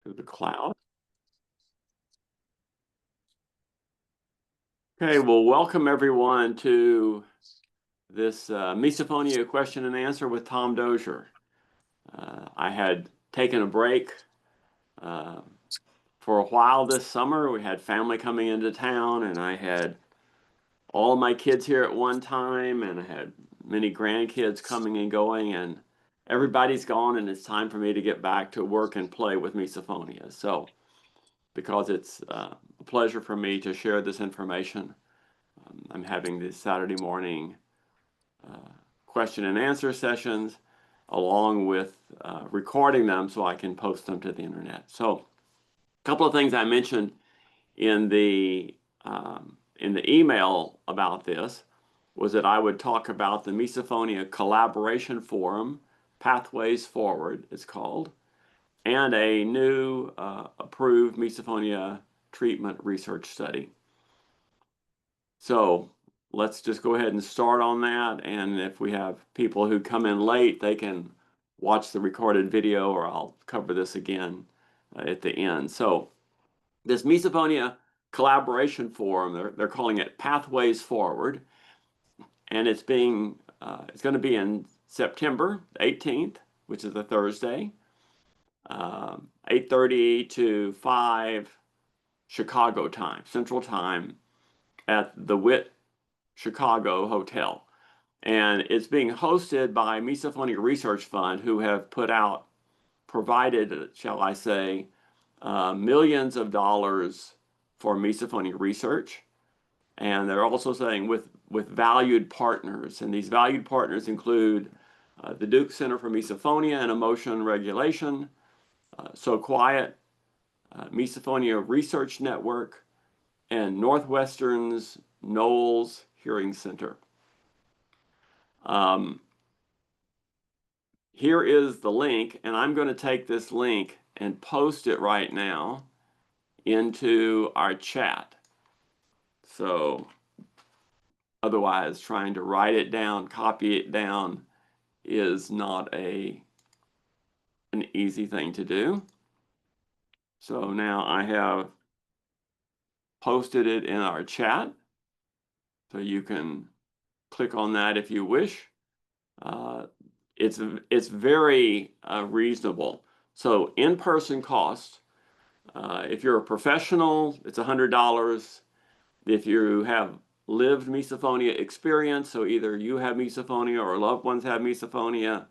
to the cloud. Okay, well, welcome everyone to this Misophonia question and answer with Tom Dozier. I had taken a break for a while this summer. We had family coming into town, and I had all of my kids here at one time, and I had many grandkids coming and going, and everybody's gone, and it's time for me to get back to work and play with misophonia. So, because it's a pleasure for me to share this information, I'm having these Saturday morning question and answer sessions along with recording them so I can post them to the internet. So a couple of things I mentioned in the email about this was that I would talk about the Misophonia Collaboration Forum, Pathways Forward, it's called, and a new approved misophonia treatment research study. So let's just go ahead and start on that. And if we have people who come in late, they can watch the recorded video, or I'll cover this again at the end. So this Misophonia Collaboration Forum, they're calling it Pathways Forward. And it's going to be in September 18th, which is a Thursday, 8:30 to 5 Chicago time, Central Time, at the Witt Chicago Hotel. And it's being hosted by Misophonia Research Fund, who have provided, shall I say, millions of dollars for misophonia research. And they're also saying with valued partners. And these valued partners include the Duke Center for Misophonia and Emotion Regulation, So Quiet, Misophonia Research Network, and Northwestern's Knowles Hearing Center. Here is the link, and I'm going to take this link and post it right now into our chat. So otherwise, trying to write it down, copy it down is not an easy thing to do. So now I have posted it in our chat, so you can click on that if you wish. It's very reasonable. So in-person cost, if you're a professional, it's $100. If you have lived misophonia experience, so either you have misophonia or loved ones have misophonia,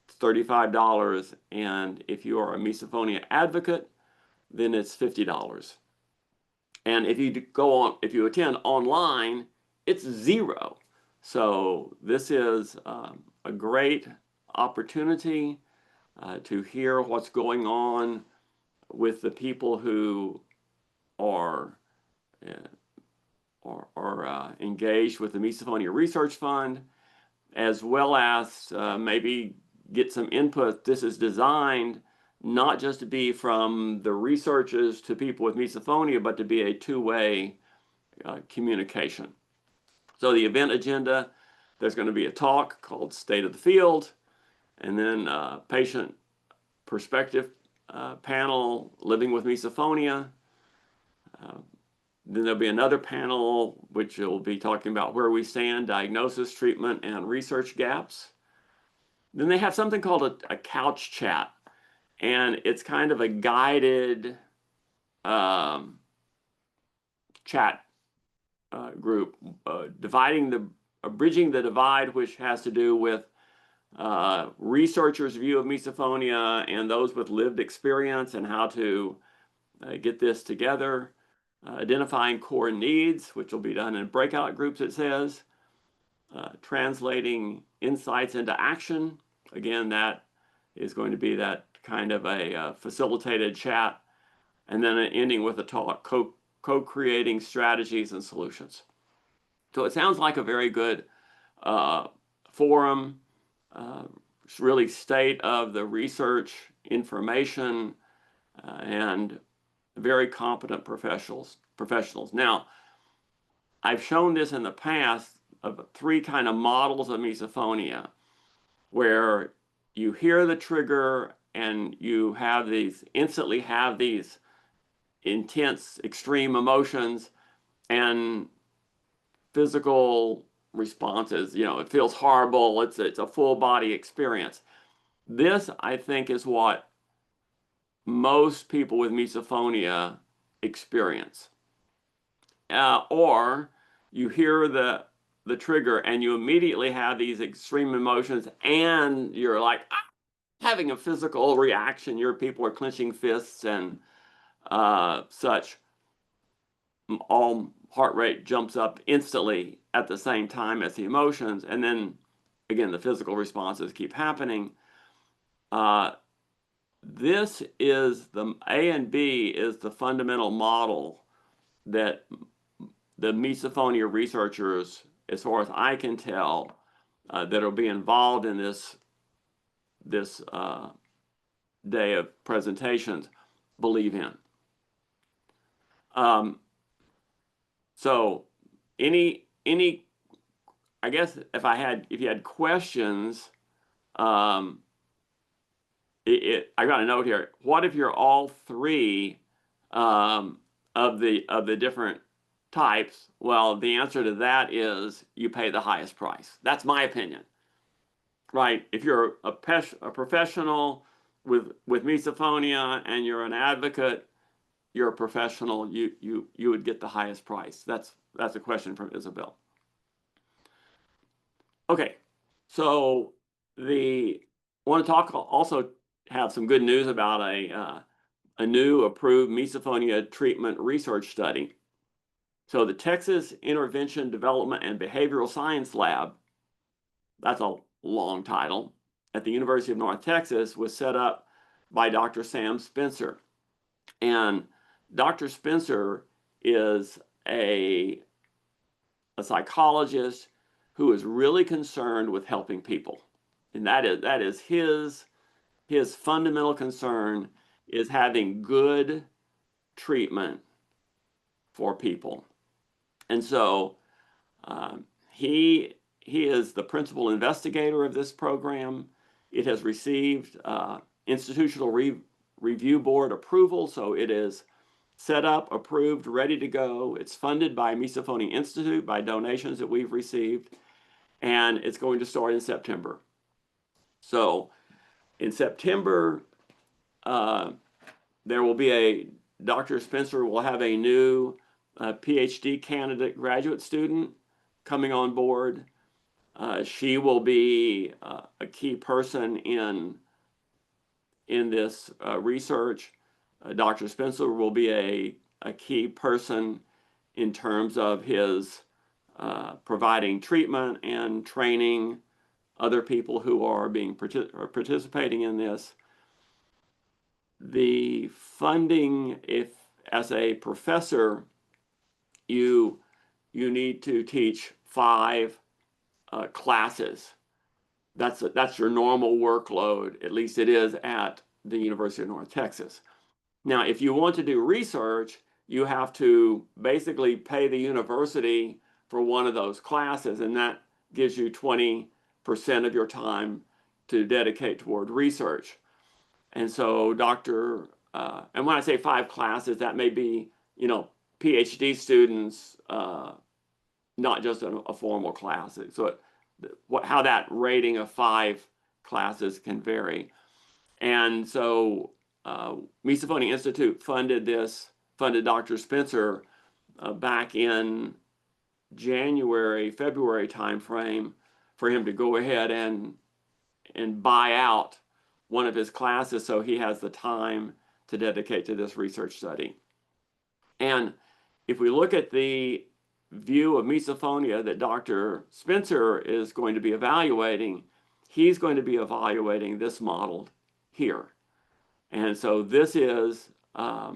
it's $35. And if you are a misophonia advocate, then it's $50. And if you attend online, it's $0. So this is a great opportunity to hear what's going on with the people who are engaged with the Misophonia Research Fund, as well as maybe get some input. This is designed not just to be from the researchers to people with misophonia, but to be a two-way communication. So the event agenda, there's going to be a talk called State of the Field, and then patient perspective panel, Living with Misophonia. Then there'll be another panel which will be talking about where we stand, diagnosis, treatment, and research gaps. Then they have something called a couch chat, and it's kind of a guided chat group, bridging the divide, which has to do with researchers' view of misophonia and those with lived experience and how to get this together. Identifying core needs, which will be done in breakout groups, it says. Translating insights into action. Again, that is going to be that kind of a facilitated chat. And then ending with a talk, co-creating strategies and solutions. So it sounds like a very good forum, really state of the research information, and very competent professionals. Now, I've shown this in the past of three kind of models of misophonia, where you hear the trigger and you instantly have these intense, extreme emotions and physical responses. It feels horrible. It's a full body experience. This, I think, is what most people with misophonia experience. Or you hear the trigger and you immediately have these extreme emotions and you're like having a physical reaction. Your people are clenching fists and such. All heart rate jumps up instantly at the same time as the emotions. And then again, the physical responses keep happening. This is the A and B is the fundamental model that the misophonia researchers, as far as I can tell, that will be involved in this day of presentations believe in. So any I guess if you had questions, I got a note here. What if you're all three of the different types? Well, the answer to that is you pay the highest price. That's my opinion, right? If you're a professional with misophonia and you're an advocate, you're a professional, you would get the highest price. That's a question from Isabel. Okay, so want to talk also have some good news about a new approved misophonia treatment research study. So the Texas Intervention Development and Behavioral Science Lab, that's a long title, at the University of North Texas was set up by Dr. Sam Spencer. And Dr. Spencer is a psychologist who is really concerned with helping people. And that is his fundamental concern is having good treatment for people. And so he is the principal investigator of this program. It has received institutional review board approval, so it is set up, approved, ready to go. It's funded by Misophonia Institute by donations that we've received, and it's going to start in September. So in September, there will be Dr. Spencer will have a new PhD candidate graduate student coming on board. She will be a key person in this research. Dr. Spencer will be a key person in terms of his providing treatment and training other people who are participating in this. The funding, if as a professor, you need to teach 5 classes. That's your normal workload, at least it is at the University of North Texas. Now, if you want to do research, you have to basically pay the university for one of those classes, and that gives you 20% of your time to dedicate toward research. And so and when I say 5 classes, that may be, PhD students, not just a formal class. So how that rating of 5 classes can vary. And so Misophonia Institute funded Dr. Spencer back in February timeframe for him to go ahead and buy out one of his classes so he has the time to dedicate to this research study. And if we look at the view of misophonia that Dr. Spencer is going to be evaluating, he's going to be evaluating this model here. And so this is a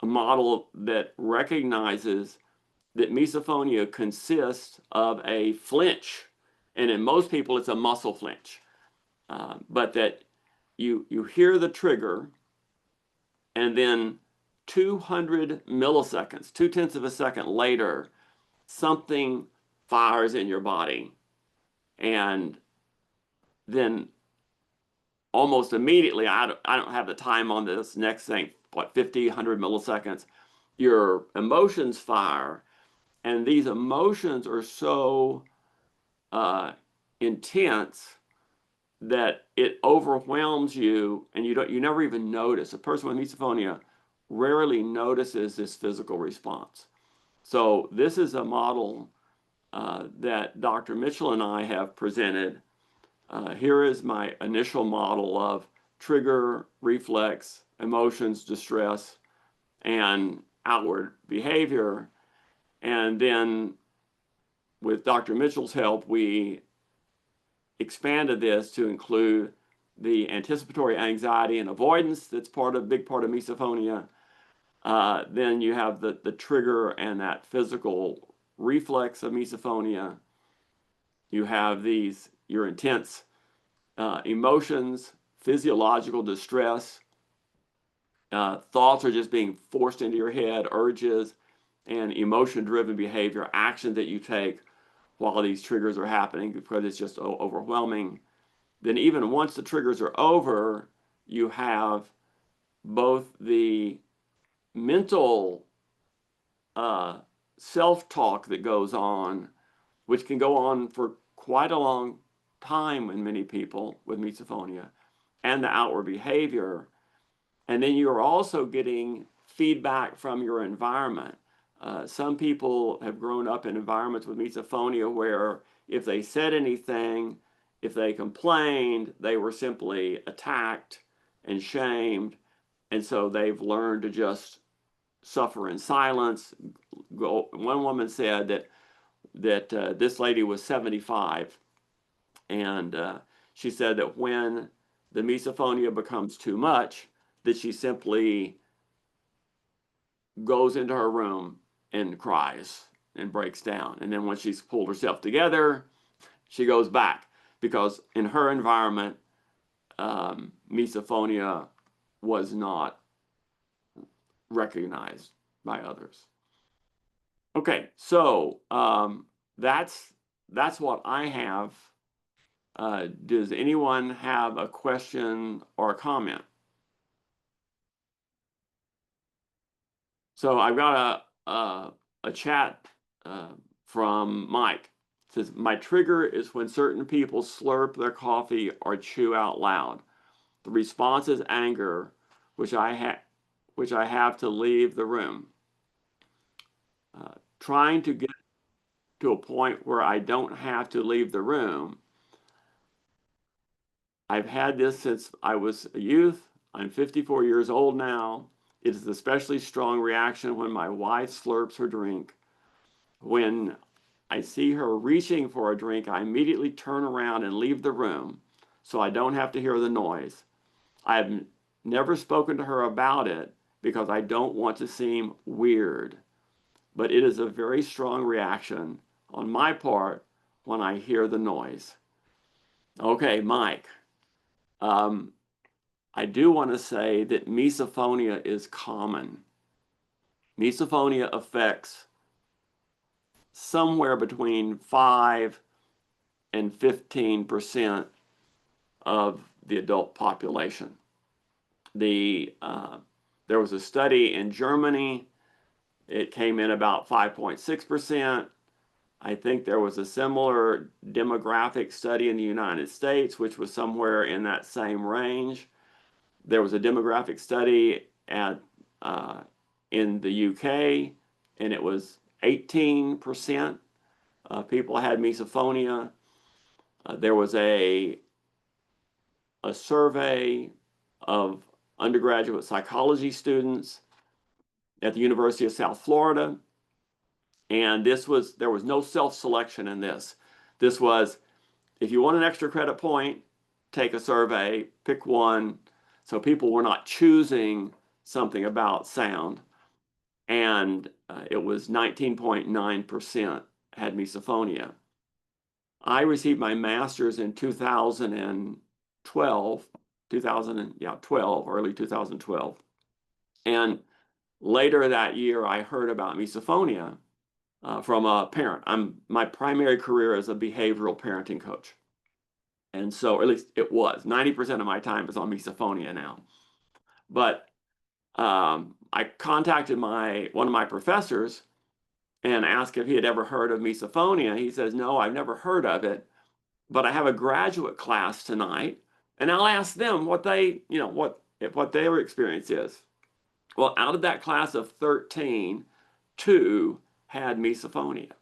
model that recognizes that misophonia consists of a flinch. And in most people, it's a muscle flinch. But that you hear the trigger, and then 200 milliseconds, 0.2 of a second later, something fires in your body. And then almost immediately, I don't have the time on this next thing, what, 50, 100 milliseconds, your emotions fire. And these emotions are so intense that it overwhelms you, and you never even notice. A person with misophonia rarely notices this physical response. So this is a model that Dr. Mitchell and I have presented. Here is my initial model of trigger, reflex, emotions, distress, and outward behavior. And then with Dr. Mitchell's help, we expanded this to include the anticipatory anxiety and avoidance that's big part of misophonia. Then you have the trigger and that physical reflex of misophonia. You have your intense emotions, physiological distress, thoughts are just being forced into your head, urges, and emotion-driven behavior, actions that you take while these triggers are happening because it's just overwhelming. Then even once the triggers are over, you have both the mental self-talk that goes on, which can go on for quite a long time in many people with misophonia, and the outward behavior. And then you are also getting feedback from your environment. Some people have grown up in environments with misophonia where if they said anything, if they complained, they were simply attacked and shamed. And so they've learned to just suffer in silence. One woman said that this lady was 75, and she said that when the misophonia becomes too much, that she simply goes into her room and cries and breaks down. And then when she's pulled herself together, she goes back because in her environment, misophonia was not recognized by others. Okay, so that's what I have. Does anyone have a question or a comment? So I've got a chat from Mike. It says, my trigger is when certain people slurp their coffee or chew out loud. The response is anger, which I have to leave the room. Trying to get to a point where I don't have to leave the room. I've had this since I was a youth. I'm 54 years old now. It is an especially strong reaction when my wife slurps her drink. When I see her reaching for a drink, I immediately turn around and leave the room so I don't have to hear the noise. I've never spoken to her about it because I don't want to seem weird, but it is a very strong reaction on my part when I hear the noise. Okay, Mike, I do want to say that misophonia is common. Misophonia affects somewhere between 5 and 15% of the adult population. There was a study in Germany. It came in about 5.6%. I think there was a similar demographic study in the United States, which was somewhere in that same range. There was a demographic study in the UK, and it was 18% people had misophonia. There was a survey of undergraduate psychology students at the University of South Florida, and there was no self-selection in this. This was, if you want an extra credit point, take a survey, pick one. So people were not choosing something about sound. And it was 19.9% had misophonia. I received my master's in 2012, early 2012. And later that year, I heard about misophonia from a parent. My primary career is a behavioral parenting coach. And so, or at least it was, 90% of my time is on misophonia now. But I contacted one of my professors and asked if he had ever heard of misophonia. He says, no, I've never heard of it, but I have a graduate class tonight, and I'll ask them what what their experience is. Well, out of that class of 13, 2 had misophonia.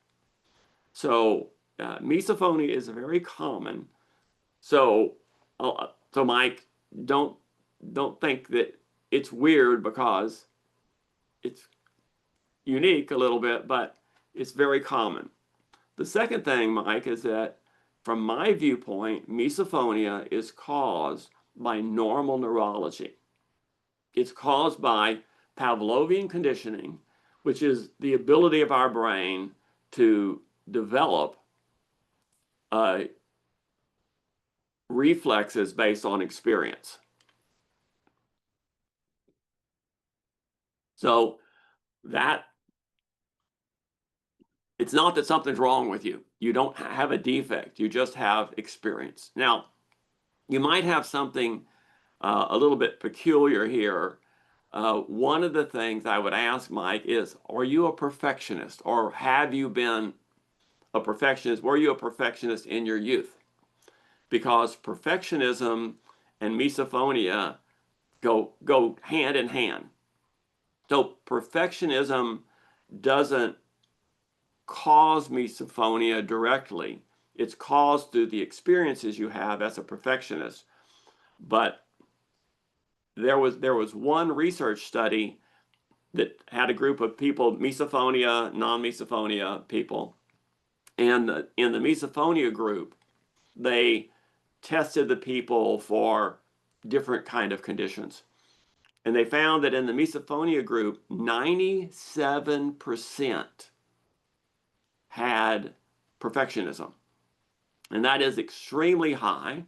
So misophonia is very common. So, so Mike, don't think that it's weird because it's unique a little bit, but it's very common. The second thing, Mike, is that from my viewpoint, misophonia is caused by normal neurology. It's caused by Pavlovian conditioning, which is the ability of our brain to develop reflexes based on experience. So that it's not that something's wrong with you. You don't have a defect. You just have experience. Now, you might have something a little bit peculiar here. One of the things I would ask Mike is, are you a perfectionist, or have you been a perfectionist? Were you a perfectionist in your youth? Because perfectionism and misophonia go hand in hand. So perfectionism doesn't cause misophonia directly. It's caused through the experiences you have as a perfectionist. But there was one research study that had a group of people, misophonia, non-misophonia people, and in the misophonia group, they tested the people for different kind of conditions. And they found that in the misophonia group, 97% had perfectionism. And that is extremely high.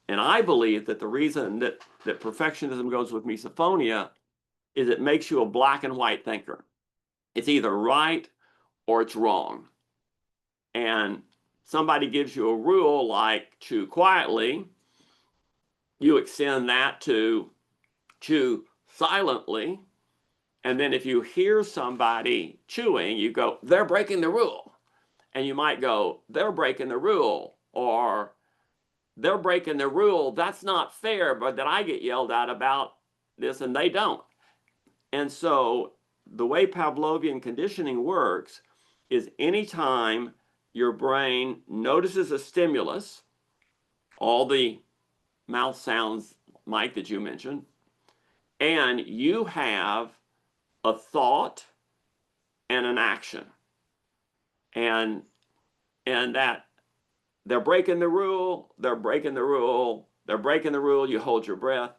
And I believe that the reason that perfectionism goes with misophonia is it makes you a black and white thinker. It's either right or it's wrong. And somebody gives you a rule like chew quietly, you extend that to chew silently. And then if you hear somebody chewing, you go, they're breaking the rule. And you might go, they're breaking the rule, or they're breaking the rule. That's not fair, but then I get yelled at about this and they don't. And so the way Pavlovian conditioning works is anytime your brain notices a stimulus, all the mouth sounds, Mike, that you mentioned, and you have a thought and an action, and that they're breaking the rule, they're breaking the rule, they're breaking the rule, you hold your breath.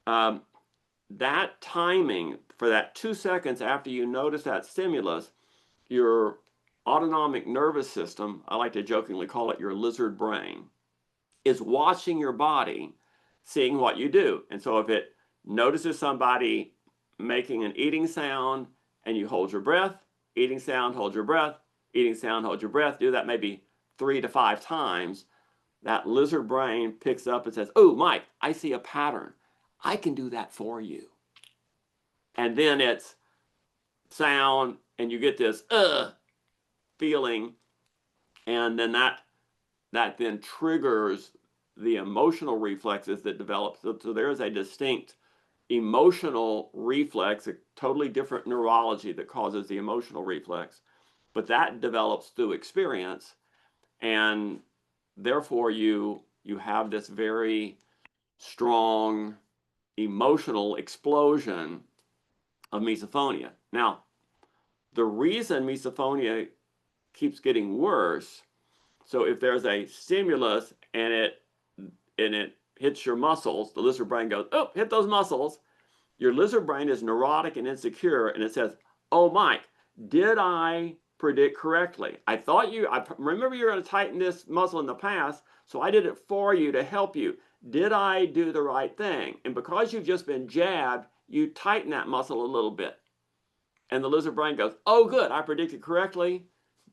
That timing for that 2 seconds after you notice that stimulus, your autonomic nervous system, I like to jokingly call it your lizard brain, is watching your body, seeing what you do. And so if it notices somebody making an eating sound and you hold your breath, eating sound, hold your breath, eating sound, hold your breath, do that maybe 3 to 5 times, that lizard brain picks up and says, oh, Mike, I see a pattern. I can do that for you. And then it's sound, and you get this feeling, and then that then triggers the emotional reflexes that develop. So there is a distinct emotional reflex, a totally different neurology that causes the emotional reflex, but that develops through experience, and therefore you have this very strong emotional explosion of misophonia. Now, the reason misophonia keeps getting worse, so if there's a stimulus and it hits your muscles, the lizard brain goes, oh, hit those muscles. Your lizard brain is neurotic and insecure, and it says, oh, Mike, did I predict correctly? I remember you were going to tighten this muscle in the past, so I did it for you to help you. Did I do the right thing? And because you've just been jabbed, you tighten that muscle a little bit. And the lizard brain goes, oh, good, I predicted correctly.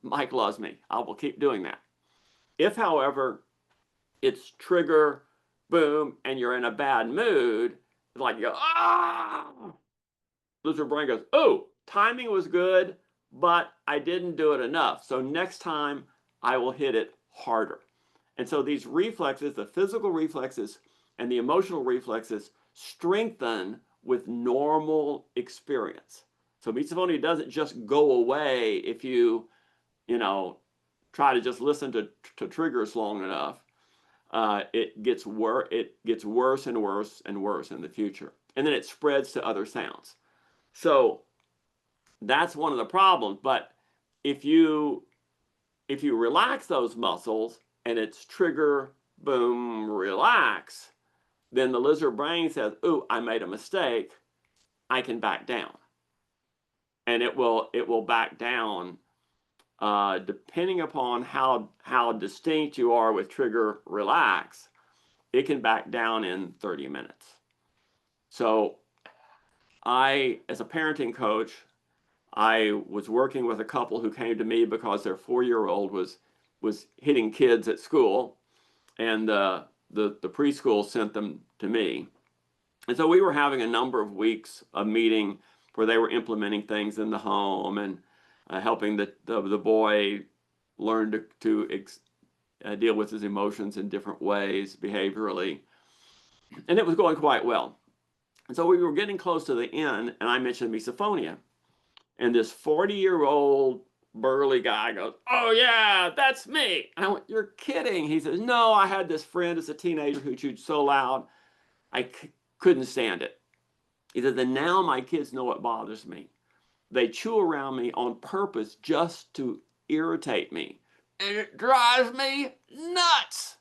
Mike loves me. I will keep doing that. If, however, it's trigger, boom, and you're in a bad mood, it's like you go, ah! Lizard brain goes, oh, timing was good, but I didn't do it enough. So next time I will hit it harder. And so these reflexes, the physical reflexes and the emotional reflexes, strengthen with normal experience. So misophonia doesn't just go away if you know, try to just listen to triggers long enough. It gets worse and worse and worse in the future, and then it spreads to other sounds. So that's one of the problems. But if you relax those muscles and it's trigger, boom, relax, then the lizard brain says, "Ooh, I made a mistake. I can back down," and it will back down depending upon how distinct you are with trigger relax. It can back down in 30 minutes. So I, as a parenting coach, I was working with a couple who came to me because their 4-year-old was hitting kids at school, and the preschool sent them to me. And so we were having a number of weeks of meeting where they were implementing things in the home and helping the boy learn to deal with his emotions in different ways behaviorally. And it was going quite well. And so we were getting close to the end, and I mentioned misophonia. And this 40-year-old burly guy goes, "Oh, yeah, that's me." And I went, "You're kidding." He says, "No, I had this friend as a teenager who chewed so loud, I couldn't stand it." He says, "And now my kids know what bothers me. They chew around me on purpose just to irritate me. And it drives me nuts."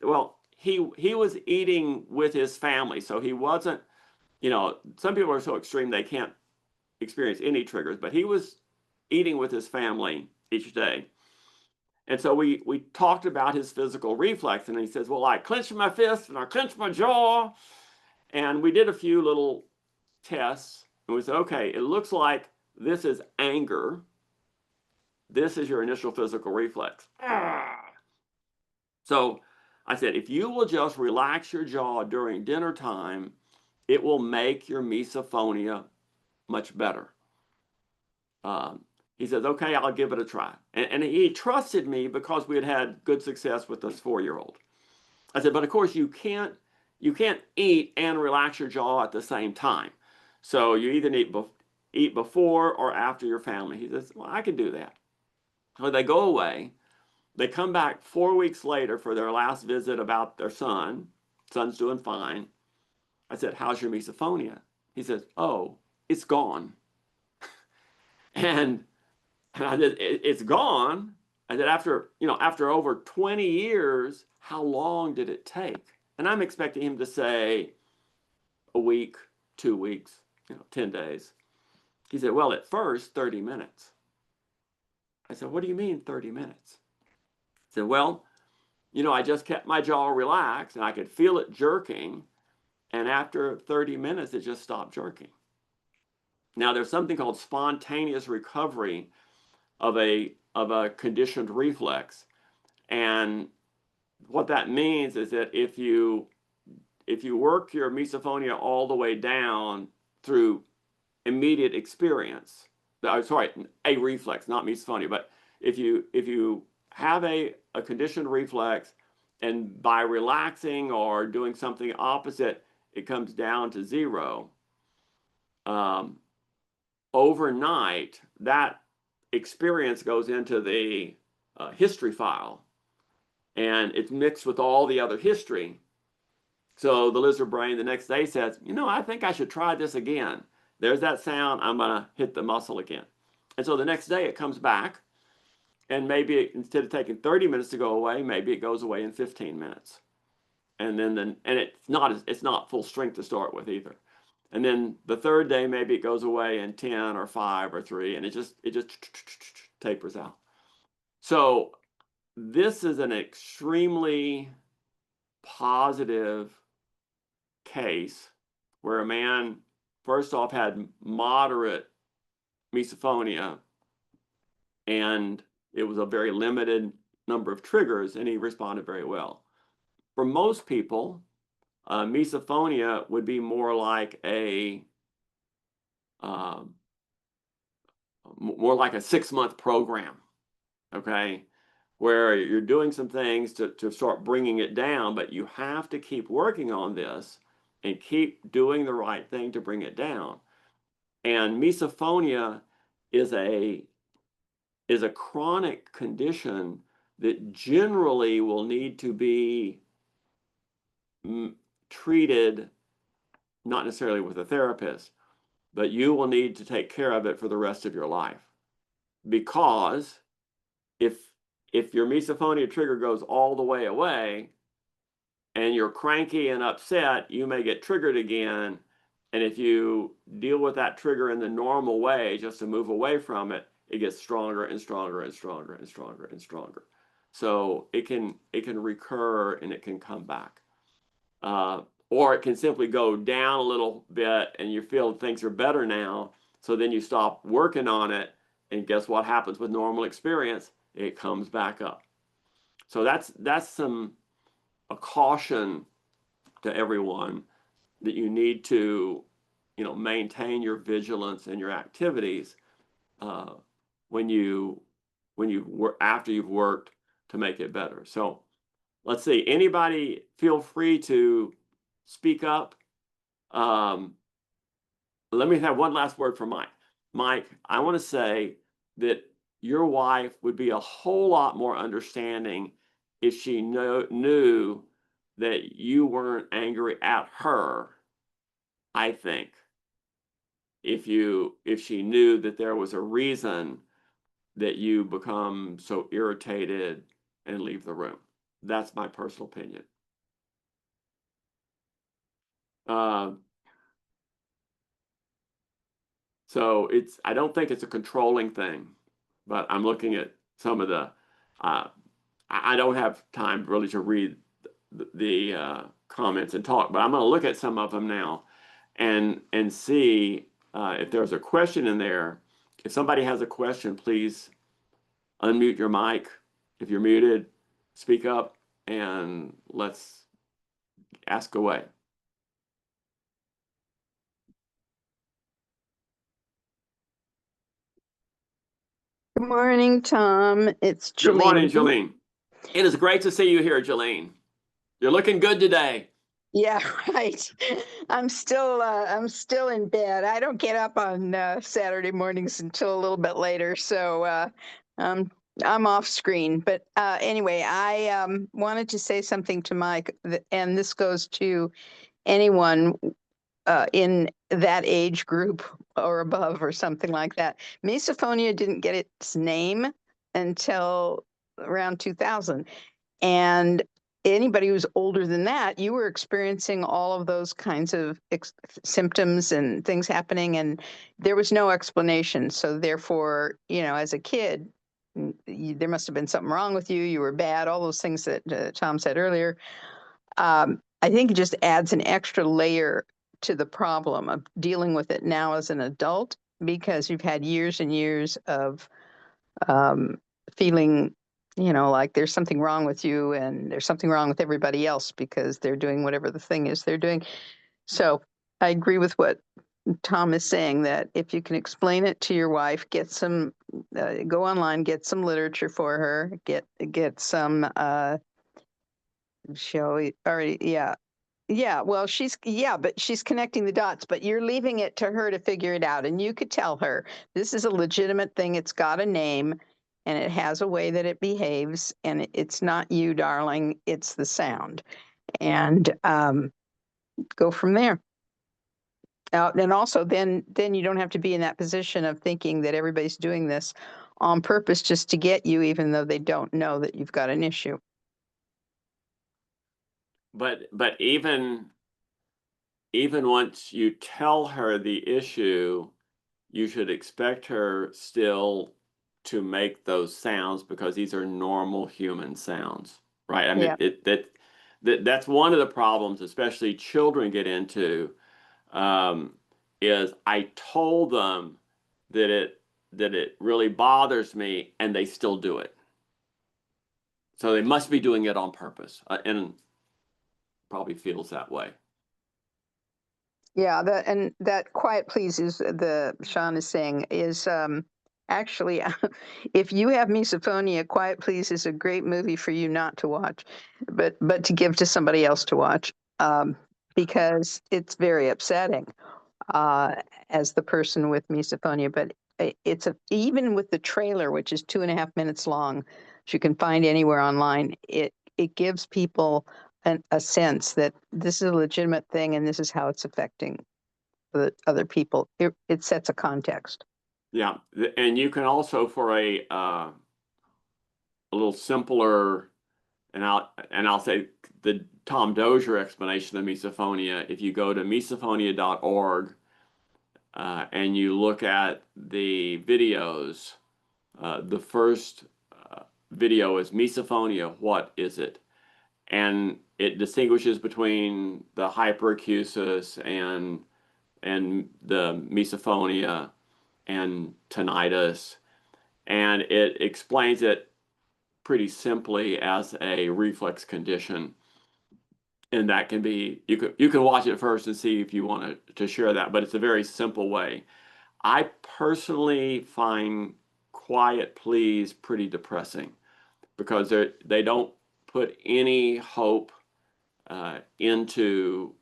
Well, he was eating with his family, so he wasn't, some people are so extreme they can't experience any triggers, but he was eating with his family each day. And so we talked about his physical reflex, and he says, "Well, I clenched my fist and I clenched my jaw." And we did a few little tests, and we said, "Okay, it looks like this is anger. This is your initial physical reflex." So I said, if you will just relax your jaw during dinner time, it will make your misophonia much better. He says, "Okay, I'll give it a try." And he trusted me because we had had good success with this 4-year-old. I said, "But of course you can't eat and relax your jaw at the same time. So you either need eat before or after your family." He says, "Well, I can do that." So they go away. They come back 4 weeks later for their last visit about their son. Son's doing fine. I said, "How's your misophonia?" He says, "Oh, it's gone." And I said, "It's gone." I said, after over 20 years, how long did it take?" And I'm expecting him to say a week, 2 weeks, 10 days. He said, "Well, at first, 30 minutes. I said, "What do you mean 30 minutes? He said, "Well, I just kept my jaw relaxed and I could feel it jerking. And after 30 minutes, it just stopped jerking." Now, there's something called spontaneous recovery of a conditioned reflex. And what that means is that if you work your misophonia all the way down through immediate experience, sorry, a reflex, not misophonia, but if you have a conditioned reflex, and by relaxing or doing something opposite, it comes down to zero. Overnight, that experience goes into the history file, and it's mixed with all the other history. So the lizard brain the next day says, "I think I should try this again. There's that sound. I'm going to hit the muscle again." And so the next day it comes back, and maybe instead of taking 30 minutes to go away, maybe it goes away in 15 minutes. And then it's not full strength to start with either. And then the third day, maybe it goes away in 10 or 5 or 3, and it just tapers out. So this is an extremely positive case where a man, first off, had moderate misophonia, and it was a very limited number of triggers, and he responded very well. for most people, misophonia would be more like um, more like a 6-month program, okay, where you're doing some things to start bringing it down, but you have to keep working on this and keep doing the right thing to bring it down. And misophonia is a chronic condition that generally will need to be treated, not necessarily with a therapist, but you will need to take care of it for the rest of your life. Because if your misophonia trigger goes all the way away and you're cranky and upset, you may get triggered again. And if you deal with that trigger in the normal way, just to move away from it, it gets stronger and stronger and stronger and stronger and stronger. So it can recur and it can come back. Or it can simply go down a little bit and you feel things are better now. So then you stop working on it. And guess what happens with normal experience? It comes back up. So that's a caution to everyone that you need to, maintain your vigilance and your activities when you after you've worked to make it better. So let's see. Anybody feel free to speak up. Let me have one last word for Mike. Mike, I want to say that your wife would be a whole lot more understanding if she knew that you weren't angry at her, I think. If she knew that there was a reason that you become so irritated and leave the room. That's my personal opinion. So I don't think it's a controlling thing, but I'm looking at some of the, I don't have time really to read the comments and talk, but I'm going to look at some of them now and see if there's a question in there. If somebody has a question, please unmute your mic. If you're muted, speak up and let's ask away. Good morning, Tom. It's Jolene. Good morning, Jolene. It is great to see you here, Jolene. You're looking good today. Yeah, right. I'm still in bed. I don't get up on Saturday mornings until a little bit later, so I'm off screen. But anyway, I wanted to say something to Mike, and this goes to anyone in that age group or above or something like that. Misophonia didn't get its name until around 2000. And anybody who's older than that, you were experiencing all of those kinds of symptoms and things happening, and there was no explanation. So therefore, as a kid, there must have been something wrong with you. You were bad, all those things that Tom said earlier. I think it just adds an extra layer to the problem of dealing with it now as an adult, because you've had years and years of feeling, like there's something wrong with you and there's something wrong with everybody else because they're doing whatever the thing is they're doing. So I agree with what Tom is saying, that if you can explain it to your wife, get some, go online, get some literature for her, get some, shall we, already, yeah. Yeah, well, but she's connecting the dots, but you're leaving it to her to figure it out. And you could tell her, this is a legitimate thing. It's got a name and it has a way that it behaves. And it's not you, darling. It's the sound. And go from there. And also, then you don't have to be in that position of thinking that everybody's doing this on purpose just to get you, even though they don't know that you've got an issue. But even once you tell her the issue, you should expect her still to make those sounds because these are normal human sounds, right? I mean, Yeah. that's one of the problems, especially children get into, is I told them that it really bothers me, and they still do it. So they must be doing it on purpose. And probably feels that way. Yeah, that quiet please is Sean is saying is actually if you have misophonia, Quiet Please is a great movie for you not to watch, but to give to somebody else to watch, because it's very upsetting uh, as the person with misophonia. But it's even with the trailer, which is 2.5 minutes long, which you can find anywhere online. It gives people a sense that this is a legitimate thing and this is how it's affecting the other people. It sets a context. Yeah, and you can also, for a little simpler, and I'll say the Tom Dozier explanation of misophonia. If you go to misophonia.org and you look at the videos, the first video is misophonia. What is it? And it distinguishes between the hyperacusis and the misophonia and tinnitus, and it explains it pretty simply as a reflex condition. And that can be, you can watch it first and see if you want to share that, but it's a very simple way. I personally find Quiet Please pretty depressing because they don't put any hope into,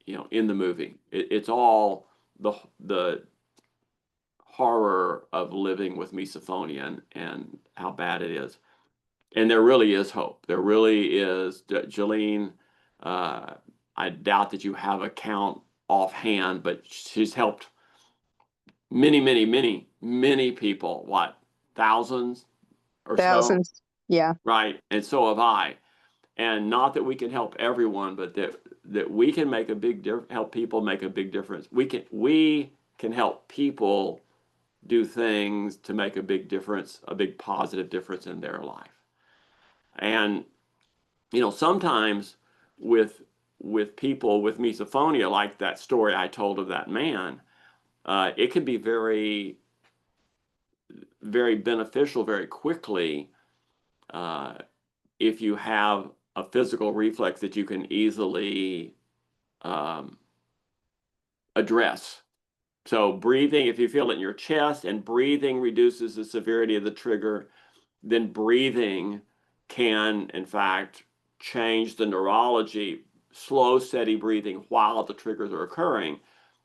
in the movie. It's all the horror of living with misophonia and how bad it is. And there really is hope. There really is. Jolene, I doubt that you have a count offhand, but she's helped many, many, many, many people. What, thousands or so? Thousands. Yeah. Right. And so have I. And not that we can help everyone, but that we can make a help people make a big difference. We can help people do things to make a big difference, a big positive difference in their life. And sometimes with people with misophonia, like that story I told of that man, it can be very, very beneficial very quickly if you have a physical reflex that you can easily address. So breathing, if you feel it in your chest and breathing reduces the severity of the trigger, then breathing can, in fact, change the neurology. Slow, steady breathing while the triggers are occurring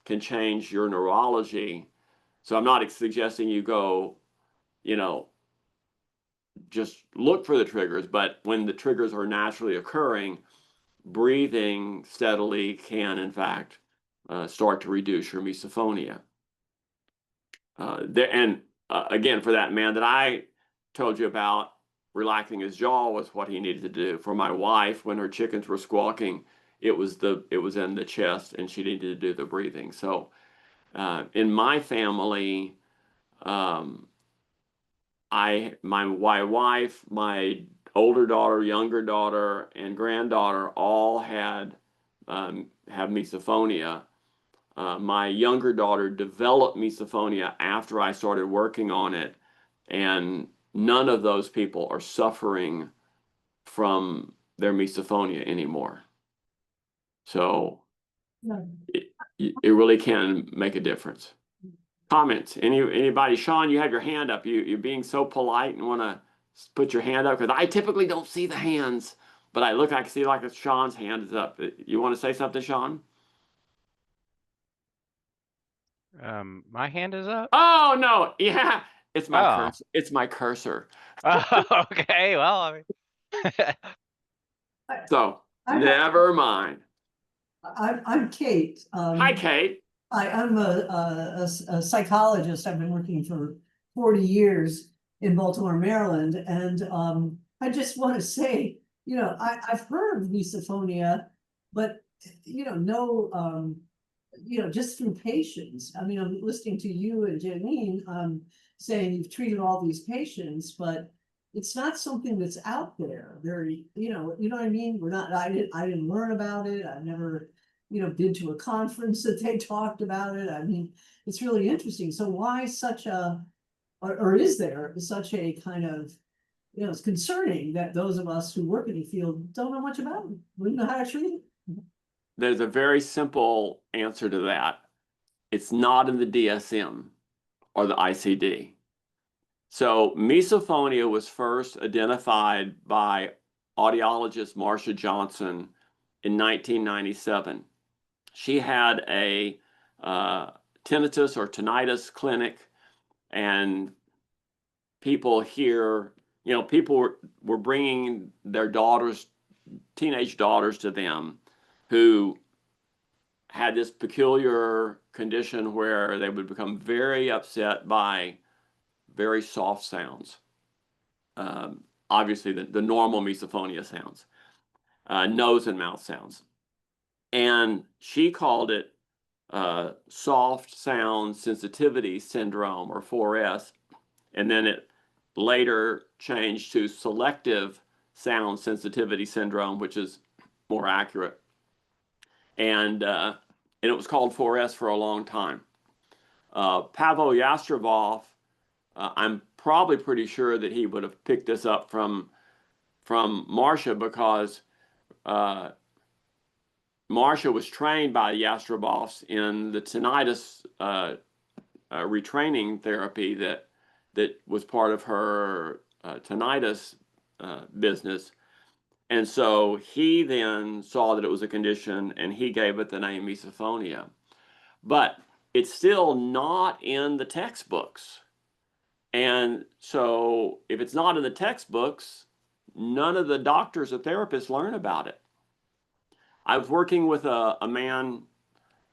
can change your neurology. So I'm not suggesting you go, just look for the triggers, but when the triggers are naturally occurring, breathing steadily can, in fact, start to reduce your misophonia. Again, for that man that I told you about, relaxing his jaw was what he needed to do. For my wife, when her chickens were squawking, it was in the chest, and she needed to do the breathing. So, in my family, my wife, my older daughter, younger daughter, and granddaughter all have misophonia. My younger daughter developed misophonia after I started working on it, and none of those people are suffering from their misophonia anymore. So it really can make a difference. Comments? Anybody? Sean, you have your hand up. You're being so polite and want to put your hand up because I typically don't see the hands, but I can see like Sean's hand is up. You want to say something, Sean? My hand is up. Oh no, yeah, it's my Oh. cursor. It's my cursor. Oh, okay. Well, I mean, So never mind. I'm Kate. Hi, Kate. I'm a psychologist. I've been working for 40 years in Baltimore, Maryland. And I just want to say, I've heard of misophonia, but, no, just through patients. I mean, I'm listening to you and Janine saying you've treated all these patients, but it's not something that's out there very, you know what I mean? I didn't learn about it. I've never, been to a conference that they talked about it. I mean, it's really interesting. So why such or is there such a kind of, it's concerning that those of us who work in the field don't know much about it. We don't know how to treat it. There's a very simple answer to that. It's not in the DSM or the ICD. So misophonia was first identified by audiologist Marcia Johnson in 1997. She had a tinnitus or tinnitus clinic, and people here, people were bringing their daughters, teenage daughters to them who had this peculiar condition where they would become very upset by very soft sounds. Obviously, the normal misophonia sounds, nose and mouth sounds. And she called it soft sound sensitivity syndrome, or 4S. And then it later changed to selective sound sensitivity syndrome, which is more accurate. And it was called 4S for a long time. Pavel Yastrebov, I'm probably pretty sure that he would have picked this up from Marcia, because Marcia was trained by Yastrebovs in the tinnitus retraining therapy that was part of her tinnitus business. And so he then saw that it was a condition, and he gave it the name misophonia. But it's still not in the textbooks. And so if it's not in the textbooks, none of the doctors or therapists learn about it. I was working with a man,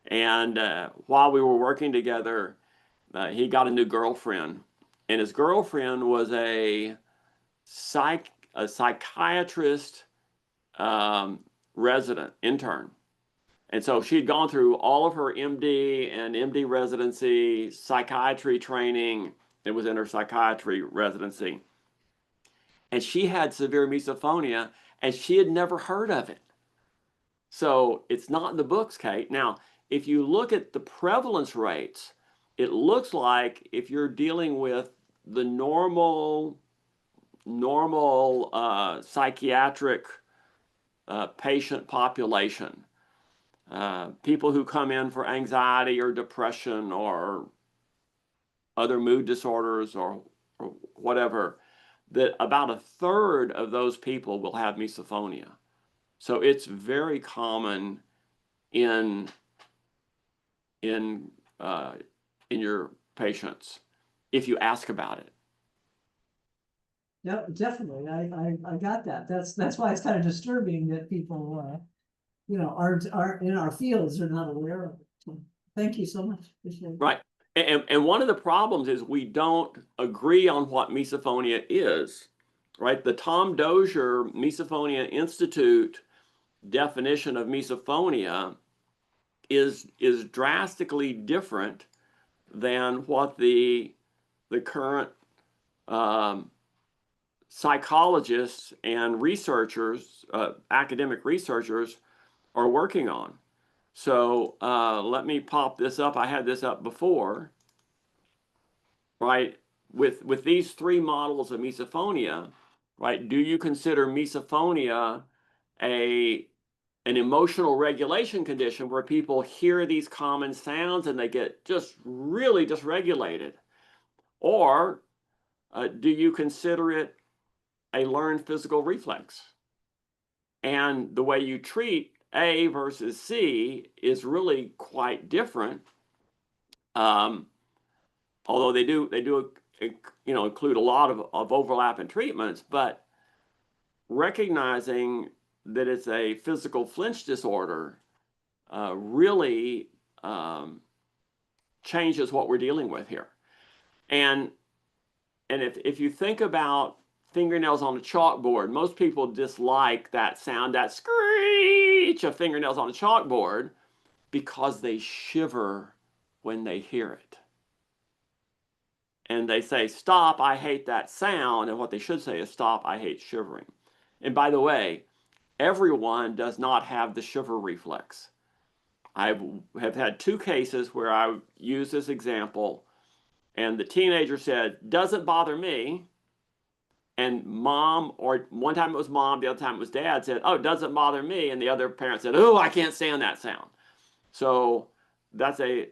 and while we were working together, he got a new girlfriend. And his girlfriend was a psychiatrist resident, intern. And so she'd gone through all of her MD and MD residency, psychiatry training. It was in her psychiatry residency. And she had severe misophonia, and she had never heard of it. So it's not in the books, Kate. Now, if you look at the prevalence rates, it looks like if you're dealing with the normal psychiatric patient population, people who come in for anxiety or depression or other mood disorders or whatever, that about a third of those people will have misophonia. So it's very common in your patients if you ask about it. Yeah, definitely. I got that. That's why it's kind of disturbing that people, aren't in our fields are not aware of it. So, thank you so much. Appreciate it. Right. And one of the problems is we don't agree on what misophonia is, right? The Tom Dozier Misophonia Institute definition of misophonia is drastically different than what the current psychologists and researchers, academic researchers, are working on. So let me pop this up. I had this up before, right? With these three models of misophonia, right? Do you consider misophonia an emotional regulation condition where people hear these common sounds and they get just really dysregulated? Or do you consider it a learned physical reflex? And the way you treat A versus C is really quite different. Although they do include a lot of overlap in treatments, but recognizing that it's a physical flinch disorder really changes what we're dealing with here. And if you think about fingernails on a chalkboard, most people dislike that sound, that screech of fingernails on a chalkboard, because they shiver when they hear it. And they say, stop, I hate that sound. And what they should say is, stop, I hate shivering. And by the way, everyone does not have the shiver reflex. I have had two cases where I use this example, and the teenager said, doesn't bother me. and mom, or one time it was mom, the other time it was dad, said, "Oh, it doesn't bother me," and the other parent said, "Oh, I can't stand that sound." So that's a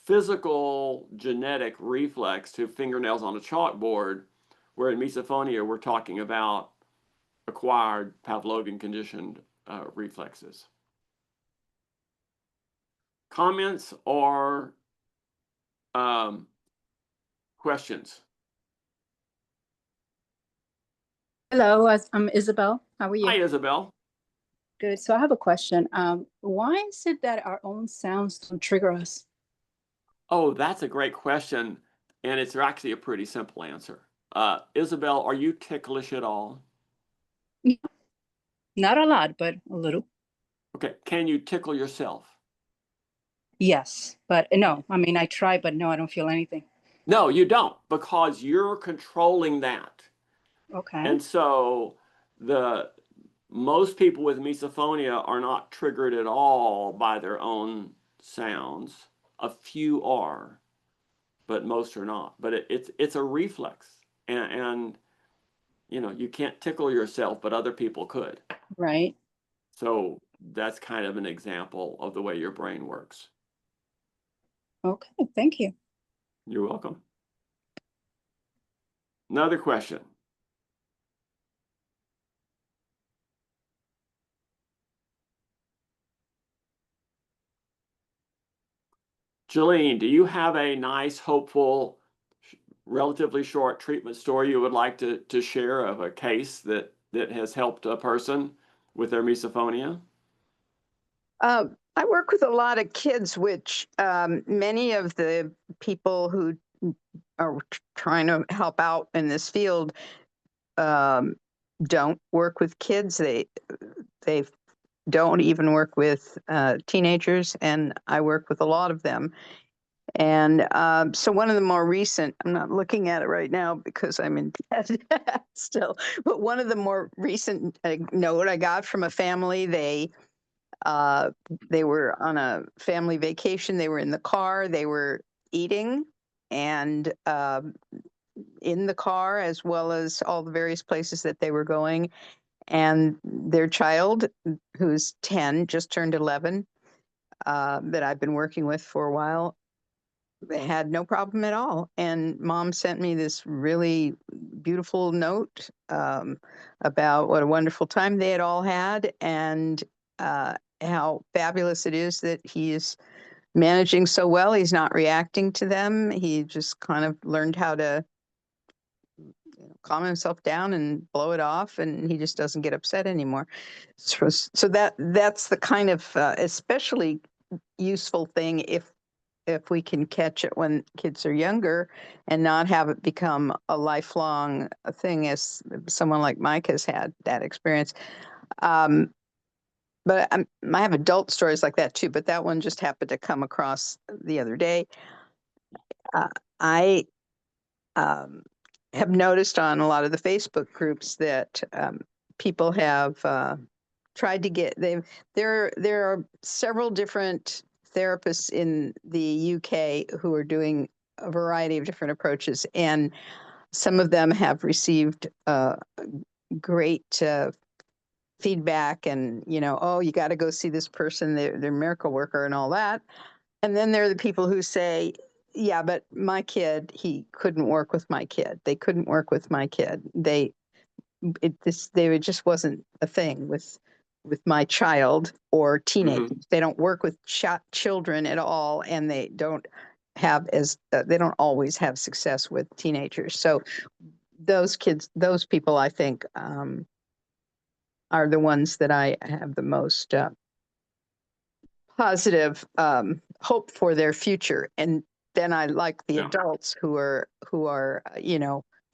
physical genetic reflex to fingernails on a chalkboard, where in misophonia we're talking about acquired Pavlovian conditioned reflexes. Comments or questions? Hello, I'm Isabel. How are Hi, you? Isabel. Good. So I have a question. Why is it that our own sounds don't trigger us? Oh, that's a great question, and it's actually a pretty simple answer. Isabel, are you ticklish at all? Yeah, not a lot, but a little. Okay, can you tickle yourself? Yes, but no, I mean, I try, but no, I don't feel anything. No, you don't, because you're controlling that. Okay. And so the most people with misophonia are not triggered at all by their own sounds. A few are, but most are not. But it's a reflex, and you know, you can't tickle yourself, but other people could. Right. So that's kind of an example of the way your brain works. Okay. Thank you. You're welcome. Another question. Jolene, do you have a nice, hopeful, relatively short treatment story you would like to share of a case that has helped a person with their misophonia? I work with a lot of kids, which many of the people who are trying to help out in this field um, don't work with kids. They don't even work with teenagers, and I work with a lot of them. And so one of the more recent, I'm not looking at it right now because I'm in bed still, but one of the more recent note I got from a family, they were on a family vacation. They were in the car. They were eating, and in the car, as well as all the various places that they were going. And their child, who's 10, just turned 11, that I've been working with for a while, they had no problem at all. And mom sent me this really beautiful note about what a wonderful time they had all had, and how fabulous it is that he is managing so well. He's not reacting to them. He just kind of learned how to calm himself down and blow it off, and he just doesn't get upset anymore. So that's the kind of especially useful thing if we can catch it when kids are younger and not have it become a lifelong thing, as someone like Mike has had that experience. But I have adult stories like that too, but that one just happened to come across the other day. I have noticed on a lot of the Facebook groups that people have tried to get there are several different therapists in the UK who are doing a variety of different approaches, and some of them have received great feedback, and oh, you got to go see this person, they're a miracle worker and all that. And then there are the people who say, yeah, but my kid, he couldn't work with my kid. They couldn't work with my kid. It just wasn't a thing with my child or teenagers. Mm-hmm. They don't work with children at all, and they don't always have success with teenagers. So those people, I think, are the ones that I have the most positive hope for their future. And then I like the Yeah. adults who are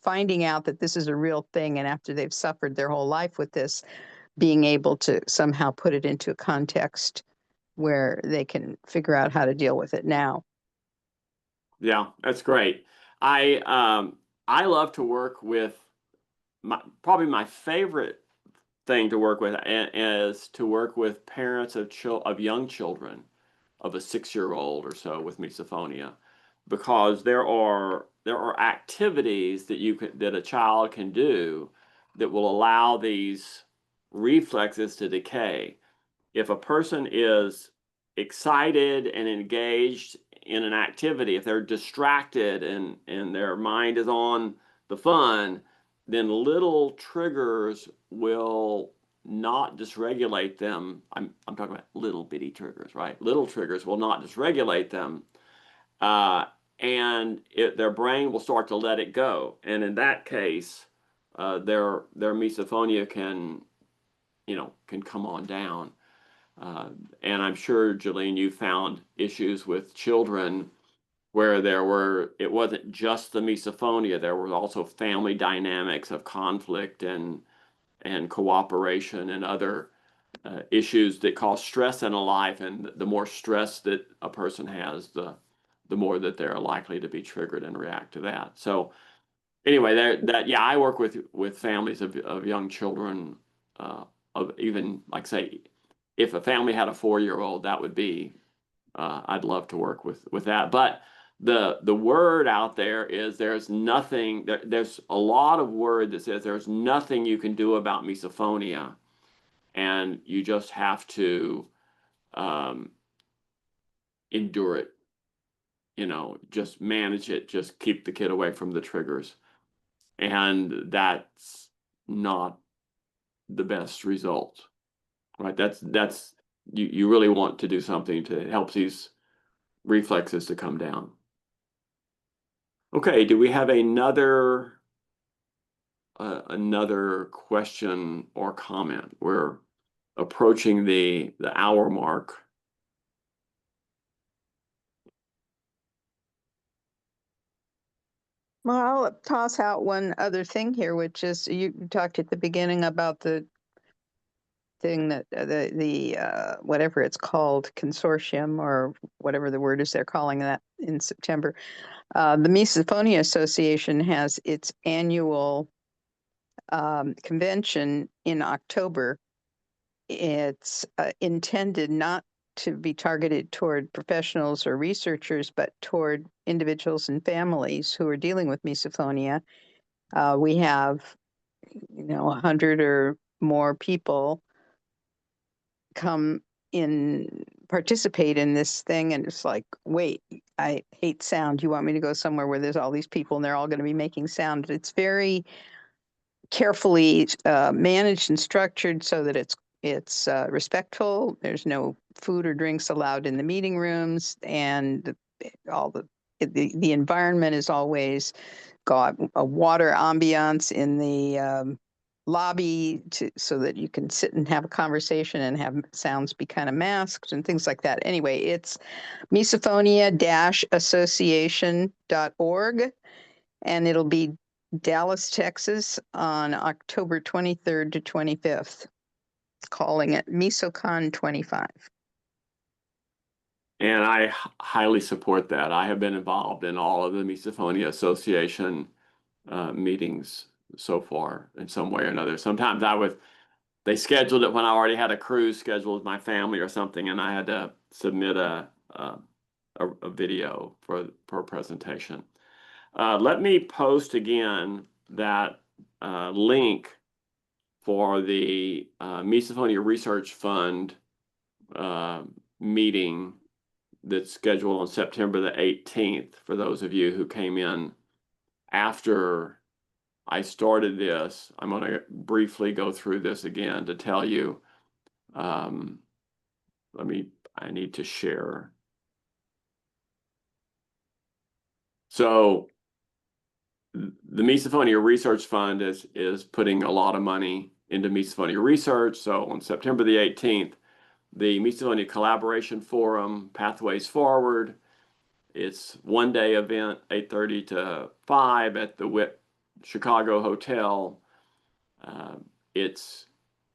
finding out that this is a real thing, and after they've suffered their whole life with this, being able to somehow put it into a context where they can figure out how to deal with it now. Yeah, that's great. I love to work with probably my favorite thing to work with is to work with parents of young children, of a 6-year-old or so with misophonia, because there are activities that a child can do that will allow these reflexes to decay. If a person is excited and engaged in an activity, if they're distracted and their mind is on the fun, then little triggers will not dysregulate them. I'm talking about little bitty triggers, right? Little triggers will not dysregulate them, and their brain will start to let it go. And in that case, their misophonia can come on down. And I'm sure, Jolene, you found issues with children where it wasn't just the misophonia, there were also family dynamics of conflict and cooperation and other issues that cause stress in a life. And the more stress that a person has, the more that they're likely to be triggered and react to that. So anyway, yeah, I work with families of young children, of even, like, say, if a family had a 4-year-old, that would be, I'd love to work with that. But the word out there is there's nothing, there's a lot of word that says there's nothing you can do about misophonia, and you just have to endure it, just manage it, just keep the kid away from the triggers. And that's not the best result, right? That's you really want to do something to help these reflexes to come down. Okay, do we have another question or comment? We're approaching the hour mark. Well, I'll toss out one other thing here, which is you talked at the beginning about the thing that the whatever it's called, consortium or whatever the word is they're calling that in September. The Misophonia Association has its annual convention in October. It's intended not to be targeted toward professionals or researchers, but toward individuals and families who are dealing with misophonia. We have, 100 or more people participate in this thing, and it's like, wait, I hate sound. You want me to go somewhere where there's all these people and they're all going to be making sound? It's very carefully managed and structured so that it's respectful. There's no food or drinks allowed in the meeting rooms, and the environment is always got a water ambiance in the lobby so that you can sit and have a conversation and have sounds be kind of masked and things like that. Anyway, it's misophonia-association.org, and it'll be Dallas, Texas on October 23rd to 25th, calling it MisoCon 25. And I highly support that. I have been involved in all of the Misophonia Association meetings so far in some way or another. Sometimes they scheduled it when I already had a cruise scheduled with my family or something, and I had to submit a video for a presentation. Let me post again that link for the Misophonia Research Fund meeting that's scheduled on September the 18th for those of you who came in after I started this. I'm going to briefly go through this again to tell you. I need to share. So the Misophonia Research Fund is putting a lot of money into misophonia research. So on September the 18th, the Misophonia Collaboration Forum, Pathways Forward. It's one-day event, 8:30 to 5 at the WIT Chicago Hotel.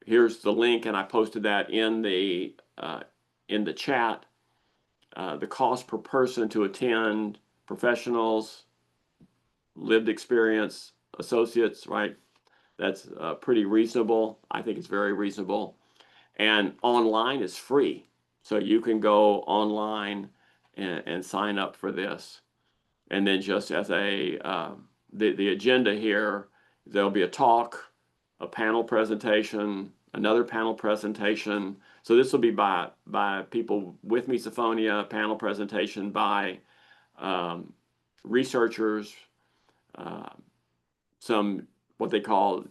Here's the link, and I posted that in the chat. The cost per person to attend, professionals, lived experience, associates, right? That's pretty reasonable. I think it's very reasonable. And online is free. So you can go online and sign up for this. And then just as the agenda here, there'll be a talk, a panel presentation, another panel presentation. So this will be by people with misophonia, panel presentation by researchers, some what they call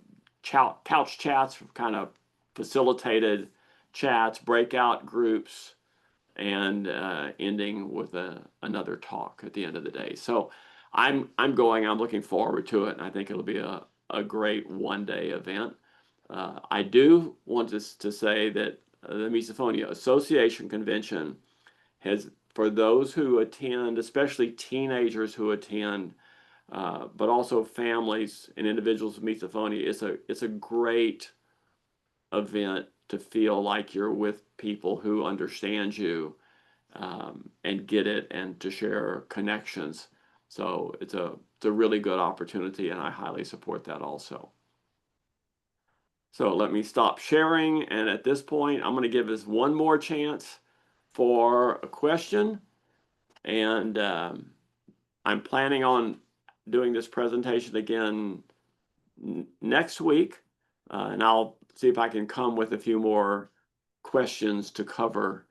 couch chats, kind of facilitated chats, breakout groups, and ending with another talk at the end of the day. So I'm looking forward to it, and I think it'll be a great one-day event. I do want to say that the Misophonia Association Convention has, for those who attend, especially teenagers who attend, but also families and individuals with misophonia, it's a great event to feel like you're with people who understand you and get it, and to share connections. So it's a really good opportunity, and I highly support that also. So let me stop sharing, and at this point, I'm going to give us one more chance for a question, and I'm planning on doing this presentation again next week, and I'll see if I can come with a few more questions to cover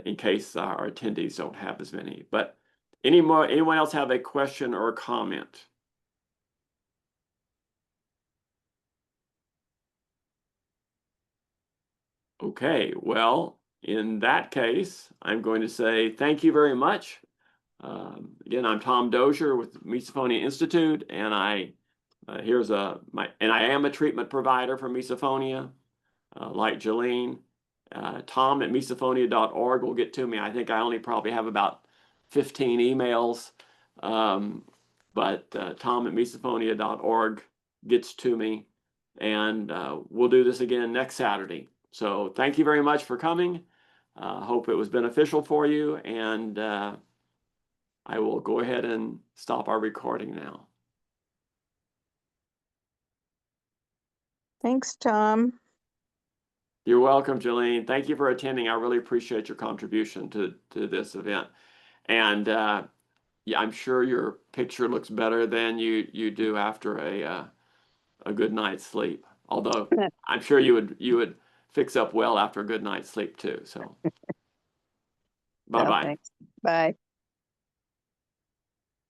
in case our attendees don't have as many. But anyone else have a question or a comment? Okay, well, in that case, I'm going to say thank you very much. Again, I'm Tom Dozier with Misophonia Institute, and I am a treatment provider for misophonia, like Jolene. Tom at misophonia.org will get to me. I think I only probably have about 15 emails, but Tom at misophonia.org gets to me, and we'll do this again next Saturday. So thank you very much for coming. Hope it was beneficial for you, and I will go ahead and stop our recording now. Thanks, Tom. You're welcome, Jolene. Thank you for attending. I really appreciate your contribution to this event. And yeah, I'm sure your picture looks better than you do after a good night's sleep. Although I'm sure you would fix up well after a good night's sleep too. So bye-bye. Thanks. Bye.